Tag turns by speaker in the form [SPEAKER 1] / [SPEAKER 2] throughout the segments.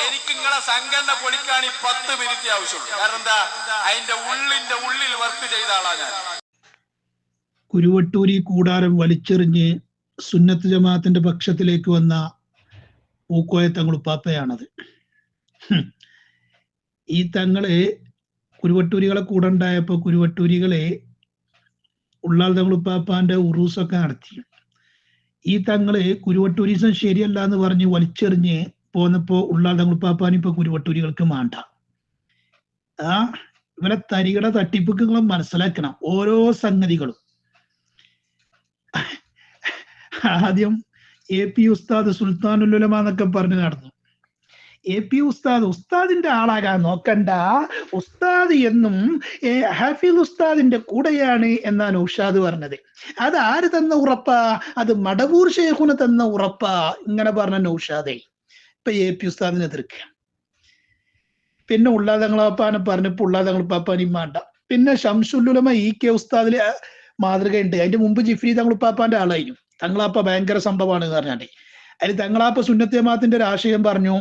[SPEAKER 1] എനിക്ക് നിങ്ങളെ സംഘടന പൊളിക്കാൻ 10 മിനിറ്റ് ആവശ്യമുള്ളൂ. കാരണം എന്താ, അതിന്റെ ഉള്ളിൽ വർക്ക് ചെയ്ത ആളാ ഞാൻ.
[SPEAKER 2] കുരുവട്ടൂരി കൂടാരം വലിച്ചെറിഞ്ഞ് സുന്നത്ത് ജമാഅത്തിന്റെ പക്ഷത്തിലേക്ക് വന്ന പൂക്കോയ തങ്ങളുപ്പാപ്പയാണത്. ഈ തങ്ങള് കുരുവട്ടൂരികളെ കൂടെ ഉണ്ടായപ്പോ കുരുവട്ടൂരികളെ ഉള്ളാൾ തങ്ങളുപ്പാപ്പാന്റെ ഉറൂസൊക്കെ നടത്തി. ഈ തങ്ങള് കുരുവട്ടൂരിസം ശരിയല്ല എന്ന് പറഞ്ഞ് വലിച്ചെറിഞ്ഞ് പോന്നപ്പോ ഉള്ളാൾ തങ്ങളുപ്പാപ്പാൻ ഇപ്പൊ കുരുവട്ടൂരികൾക്ക് മാണ്ട. ഇവരെ തരികട തട്ടിപ്പുകളും മനസ്സിലാക്കണം. ഓരോ സംഗതികളും ആദ്യം AP ഉസ്താദ് സുൽത്താനുൽ ഉലമ എന്നൊക്കെ പറഞ്ഞു നടന്നു. AP ഉസ്താദിന്റെ ആളാകാൻ നോക്കണ്ട, ഉസ്താദ് എന്നും ഹാഫിൽ ഉസ്താദിന്റെ കൂടെയാണ് എന്നാണ് നൗഷാദ് പറഞ്ഞത്. അത് ആര് തന്ന ഉറപ്പാ? അത് മടവൂർ ശൈഖുന തന്ന ഉറപ്പാ. ഇങ്ങനെ പറഞ്ഞ നൗഷാദെ ഇപ്പൊ AP ഉസ്താദിനെ എതിർക്കുക. പിന്നെ ഉള്ളാ തങ്ങളപ്പാനെ പറഞ്ഞപ്പോ ഉള്ളാ തങ്ങളുപ്പാപ്പാനും വേണ്ട. പിന്നെ ശംസുൽ ഉലമ EK ഉസ്താദിലെ മാതൃകയുണ്ട്. അതിന്റെ മുമ്പ് ജിഫ്രി തങ്ങളുപ്പാപ്പാന്റെ ആളായിരുന്നു. തങ്ങളാപ്പ ഭയങ്കര സംഭവമാണ് പറഞ്ഞാണ്ട് അതിൽ തങ്ങളാപ്പ സുന്നത്ത് ജമാഅത്തിന്റെ ഒരു ആശയം പറഞ്ഞു.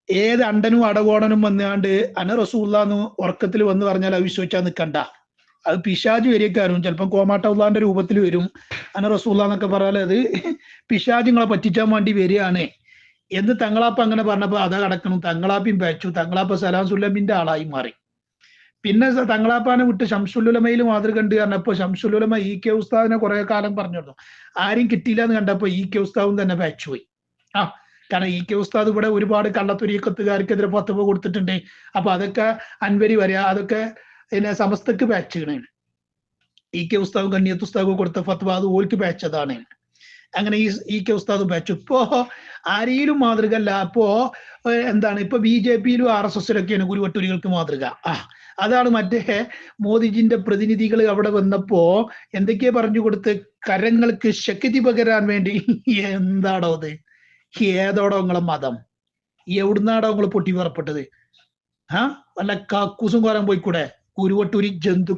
[SPEAKER 2] ഏത് അണ്ടനും അടകോടനും വന്നാണ്ട് അന റസൂലുള്ളാഹ് ഉറക്കത്തിൽ വന്ന് പറഞ്ഞാൽ അത് വിശ്വസിച്ചാൽ നിൽക്കണ്ട. അത് പിശാജ് വരികക്കാരും ചിലപ്പോൾ കോമാട്ടൗള്ളാന്റെ രൂപത്തിൽ വരും. അന റസൂലുള്ളാഹ് എന്നൊക്കെ പറഞ്ഞാൽ അത് പിശാജുങ്ങളെ പറ്റിച്ചാൻ വേണ്ടി വരികയാണ് എന്ന് തങ്ങളാപ്പ അങ്ങനെ പറഞ്ഞപ്പോ അതാ കിടക്കണം. തങ്ങളാപ്പിയും പേച്ചു. തങ്ങളാപ്പ സലാം സുല്ലമിന്റെ ആളായി മാറി. പിന്നെ തങ്ങളാപ്പാനെ വിട്ട് ശംസുൽ ഉലമയിൽ മാതൃക ഉണ്ട് പറഞ്ഞപ്പോ ശംസുൽ ഉലമ EK ഉസ്താദിനെ കുറെ കാലം പറഞ്ഞിരുന്നു. ആരും കിട്ടിയില്ല എന്ന് കണ്ടപ്പോ EK ഉസ്താദും തന്നെ പേച്ചുപോയി. കാരണം EK ഉസ്താദ് ഇവിടെ ഒരുപാട് കള്ളത്തൊരീക്കത്തുകാർക്കെതിരെ ഫത്വ കൊടുത്തിട്ടുണ്ട്. അപ്പൊ അതൊക്കെ അൻവരി വരിക, അതൊക്കെ പിന്നെ സമസ്തക്ക് പേച്ചാണ്. EK ഉസ്താദും കണ്ണിയത്ത് ഉസ്താദും കൊടുത്ത ഫത്വ അത് ഓൽക്ക് പേച്ചതാണ്. അങ്ങനെ EK ഉസ്താദും പേച്ചു. ഇപ്പോ ആരെയും മാതൃക അല്ല. അപ്പോ എന്താണ്, ഇപ്പൊ BJPയിലും RSSലൊക്കെയാണ് കുരുവട്ടൂരികൾക്ക് മാതൃക. അതാണ് മറ്റേ മോദിജിന്റെ പ്രതിനിധികൾ അവിടെ വന്നപ്പോ എന്തൊക്കെയാ പറഞ്ഞു കൊടുത്ത്, കരങ്ങൾക്ക് ശക്തി പകരാൻ വേണ്ടി. എന്താടോ അത്? ഏതോടോ നിങ്ങളെ മതം? എവിടുന്നാടോ നിങ്ങൾ പൊട്ടി പുറപ്പെട്ടത്? വല്ല കക്കൂസും കോരാൻ പോയിക്കൂടെ? കുരുവട്ടൂരി ജന്തു.